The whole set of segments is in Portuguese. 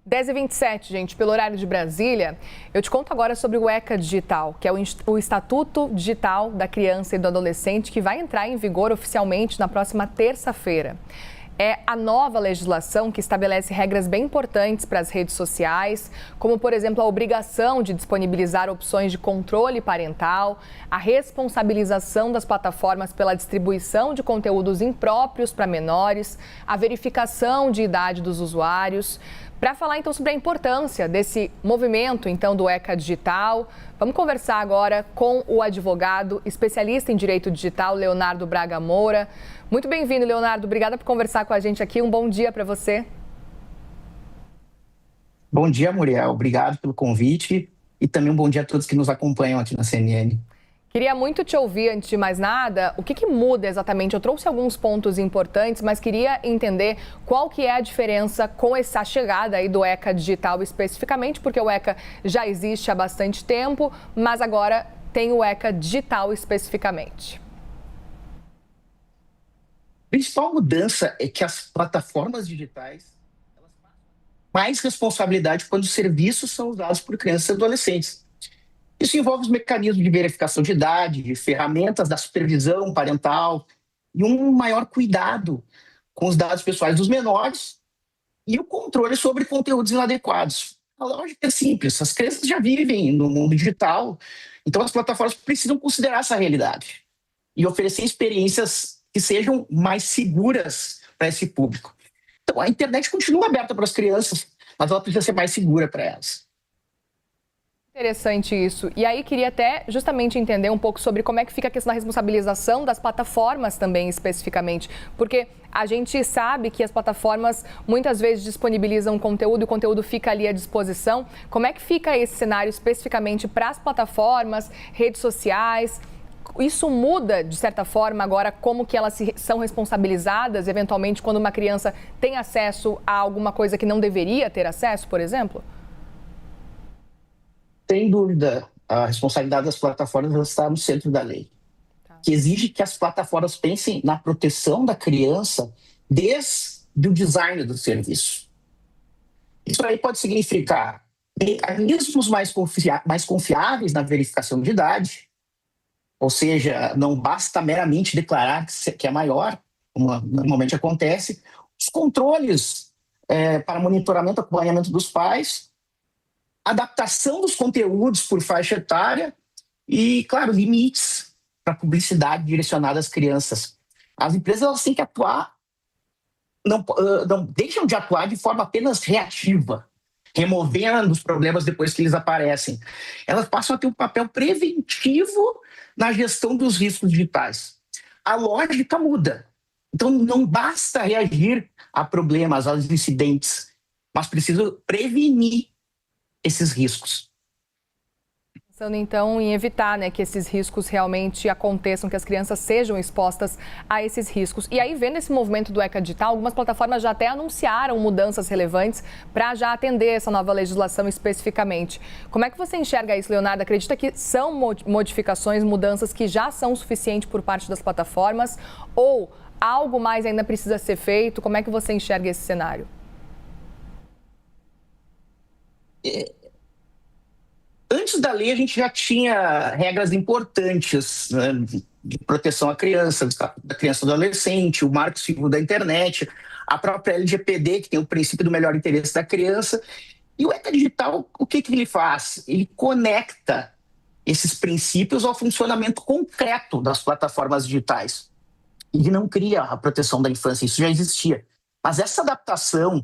10h27, gente, pelo horário de Brasília. Eu te conto agora sobre o ECA Digital, que é o Estatuto Digital da Criança e do Adolescente, que vai entrar em vigor oficialmente na próxima terça-feira. É a nova legislação que estabelece regras bem importantes para as redes sociais, como, por exemplo, a obrigação de disponibilizar opções de controle parental, a responsabilização das plataformas pela distribuição de conteúdos impróprios para menores, a verificação de idade dos usuários. Para falar então sobre a importância desse movimento então do ECA Digital, vamos conversar agora com o advogado especialista em direito digital, Leonardo Braga Moura. Muito bem-vindo, Leonardo. Obrigada por conversar com a gente aqui. Um bom dia para você. Bom dia, Muriel. Obrigado pelo convite e também um bom dia a todos que nos acompanham aqui na CNN. Queria muito te ouvir, antes de mais nada, o que muda exatamente? Eu trouxe alguns pontos importantes, mas queria entender qual que é a diferença com essa chegada aí do ECA Digital especificamente, porque o ECA já existe há bastante tempo, mas agora tem o ECA Digital especificamente. A principal mudança é que as plataformas digitais elas passam mais responsabilidade quando os serviços são usados por crianças e adolescentes. Isso envolve os mecanismos de verificação de idade, de ferramentas da supervisão parental e um maior cuidado com os dados pessoais dos menores e o controle sobre conteúdos inadequados. A lógica é simples, as crianças já vivem no mundo digital, então as plataformas precisam considerar essa realidade e oferecer experiências que sejam mais seguras para esse público. Então a internet continua aberta para as crianças, mas ela precisa ser mais segura para elas. Interessante isso. E aí queria até justamente entender um pouco sobre como é que fica a questão da responsabilização das plataformas também especificamente, porque a gente sabe que as plataformas muitas vezes disponibilizam conteúdo e o conteúdo fica ali à disposição. Como é que fica esse cenário especificamente para as plataformas, redes sociais? Isso muda, de certa forma, agora como que elas são responsabilizadas, eventualmente, quando uma criança tem acesso a alguma coisa que não deveria ter acesso, por exemplo? Sem dúvida, a responsabilidade das plataformas está no centro da lei, que exige que as plataformas pensem na proteção da criança desde o design do serviço. Isso aí pode significar mecanismos mais confiáveis na verificação de idade, ou seja, não basta meramente declarar que é maior, como normalmente acontece, os controles para monitoramento e acompanhamento dos pais, adaptação dos conteúdos por faixa etária e, claro, limites para publicidade direcionada às crianças. As empresas elas têm que atuar, não deixam de atuar de forma apenas reativa, removendo os problemas depois que eles aparecem. Elas passam a ter um papel preventivo na gestão dos riscos digitais. A lógica muda. Então, não basta reagir a problemas, aos incidentes, mas precisa prevenir esses riscos. Pensando então em evitar, que esses riscos realmente aconteçam, que as crianças sejam expostas a esses riscos. E aí, vendo esse movimento do ECA Digital, algumas plataformas já até anunciaram mudanças relevantes para já atender essa nova legislação especificamente. Como é que você enxerga isso, Leonardo? Acredita que são modificações, mudanças que já são suficientes por parte das plataformas ou algo mais ainda precisa ser feito? Como é que você enxerga esse cenário? Antes da lei, a gente já tinha regras importantes, né, de proteção à criança, da criança e do adolescente, o Marco Civil da Internet, a própria LGPD, que tem o princípio do melhor interesse da criança. E o ECA Digital, o que ele faz? Ele conecta esses princípios ao funcionamento concreto das plataformas digitais. Ele não cria a proteção da infância, isso já existia. Mas essa adaptação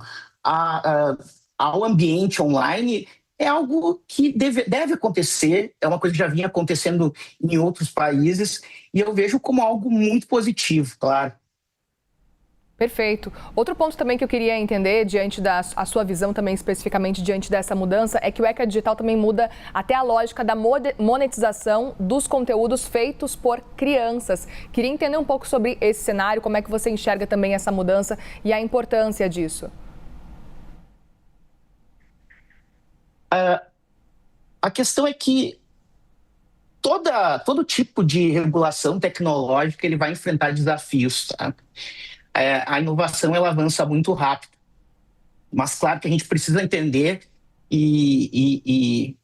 ao ambiente online é algo que deve acontecer, é uma coisa que já vinha acontecendo em outros países, e eu vejo como algo muito positivo, claro. Perfeito. Outro ponto também que eu queria entender, diante da sua visão também especificamente diante dessa mudança, é que o ECA Digital também muda até a lógica da monetização dos conteúdos feitos por crianças. Queria entender um pouco sobre esse cenário, como é que você enxerga também essa mudança e a importância disso. A questão é que todo tipo de regulação tecnológica ele vai enfrentar desafios, tá? A inovação ela avança muito rápido. Mas claro que a gente precisa entender e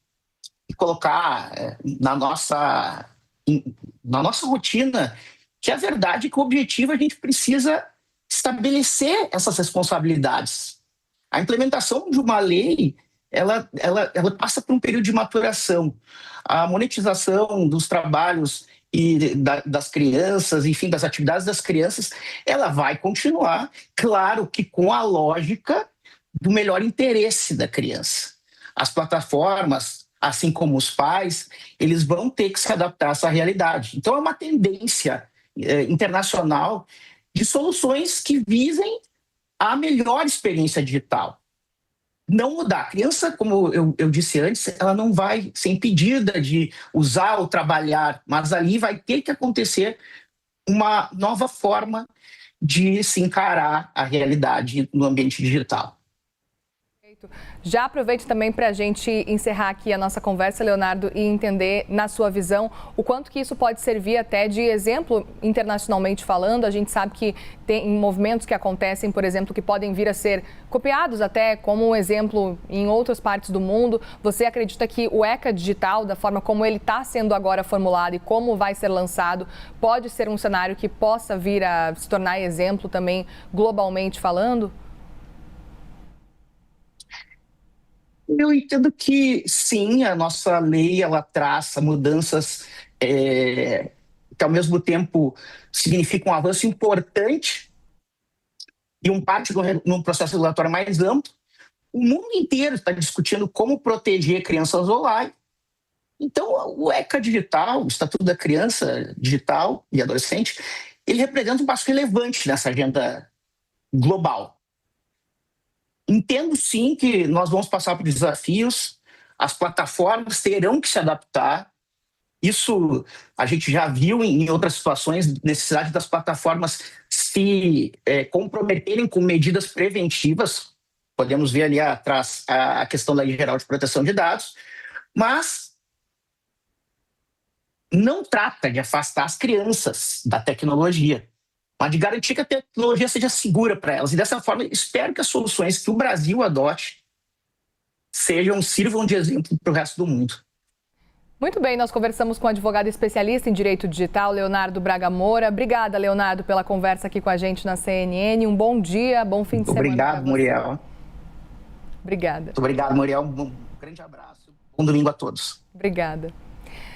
colocar na nossa rotina que a verdade é que o objetivo a gente precisa estabelecer essas responsabilidades. A implementação de uma lei, ela passa por um período de maturação. A monetização dos trabalhos das crianças, enfim, das atividades das crianças, ela vai continuar, claro que com a lógica do melhor interesse da criança. As plataformas, assim como os pais, eles vão ter que se adaptar a essa realidade. Então, é uma tendência internacional de soluções que visem a melhor experiência digital. Não mudar. A criança, como eu disse antes, ela não vai ser impedida de usar ou trabalhar, mas ali vai ter que acontecer uma nova forma de se encarar a realidade no ambiente digital. Já aproveite também para a gente encerrar aqui a nossa conversa, Leonardo, e entender, na sua visão, o quanto que isso pode servir até de exemplo internacionalmente falando. A gente sabe que tem movimentos que acontecem, por exemplo, que podem vir a ser copiados até como um exemplo em outras partes do mundo. Você acredita que o ECA digital, da forma como ele está sendo agora formulado e como vai ser lançado, pode ser um cenário que possa vir a se tornar exemplo também globalmente falando? Eu entendo que, sim, a nossa lei ela traça mudanças que, ao mesmo tempo, significam um avanço importante e parte num processo regulatório mais amplo. O mundo inteiro está discutindo como proteger crianças online. Então, o ECA digital, o Estatuto da Criança Digital e Adolescente, ele representa um passo relevante nessa agenda global. Entendo, sim, que nós vamos passar por desafios, as plataformas terão que se adaptar. Isso a gente já viu em outras situações, necessidade das plataformas se comprometerem com medidas preventivas. Podemos ver ali atrás a questão da Lei Geral de Proteção de Dados, mas não trata de afastar as crianças da tecnologia, mas de garantir que a tecnologia seja segura para elas. E dessa forma, espero que as soluções que o Brasil adote sirvam de exemplo para o resto do mundo. Muito bem, nós conversamos com o advogado especialista em direito digital, Leonardo Braga Moura. Obrigada, Leonardo, pela conversa aqui com a gente na CNN. Um bom dia, bom fim de semana. Obrigado, Muriel. Obrigada. Muito obrigado, Muriel. Um grande abraço. Bom domingo a todos. Obrigada.